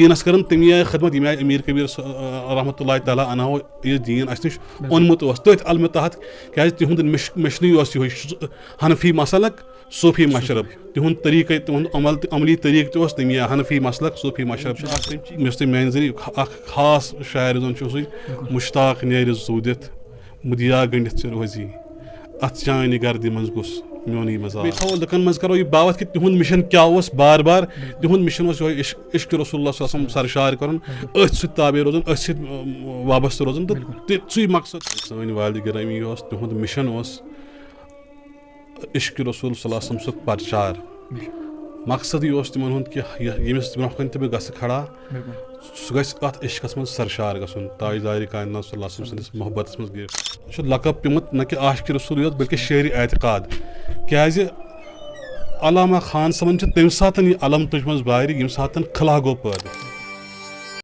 دینس کرن تمی آئی خدمت یم آئی امیر کبیر رحمۃ اللہ تعالیٰ عنہ یہ دین اس نش اونمت تٔتھۍ علمہٕ تحت کیازِ تہنٛد مشنٕے اوس یِہوے حنفی مسلک صوفی مشرب تہنٛد طریقے تہنٛد عملی طریقہٕ تہِ اوس تمی آئی حنفی مسلک صوفی مشرب یُس تٔمۍ میانہِ ذٔریعہٕ اکھ خاص شاعر زن چھُ سُے مشتاق نیرِ زوٗدِتھ مدیا گٔنڈِتھ ژٕ روزی اتھ چانہِ گردِ منٛز گوٚژھ میونٕے مزاج بیٚیہِ تھاوو لُکن منٛز کرو یہِ باوت کہِ تِہُنٛد مشن کیاہ اوس بار بار تِہُنٛد مشن اوس یِہوے عشق رسول اللہ صلی اللہ علیہ وسلم سرشار کرُن أتھۍ سۭتۍ تابع روزُن أتھۍ سۭتۍ وابستہٕ روزُن تہٕ سُے مقصد سٲنۍ والدِ گرامی اوس تِہُنٛد مشن اوس عشق رسول صلی اللہ علیہ وسلم سُک پرچار مقصدٕے اوس تِمن ہُنٛد کہِ ییٚمِس برونٛہہ کَنہِ تہِ بہٕ گژھٕ کھڑا سُہ گژھِ اتھ عشقس منٛز سرشار گژھُن تاجدارِ کائنات صلی اللہ علیہ وسلم سٕنٛدِس محبتس منٛز گرفتار یہِ چھُ لقب پیوٚمُت نہ کہِ عاشقِ رسولٕے یوت بلکہِ شعرِ اعتقاد کیازِ علامہ خان صٲبن چھِ تمہِ ساتہٕ یہِ علم تُجمٕژ بارِ ییٚمہِ ساتہٕ خلا گوٚو پٲدٕ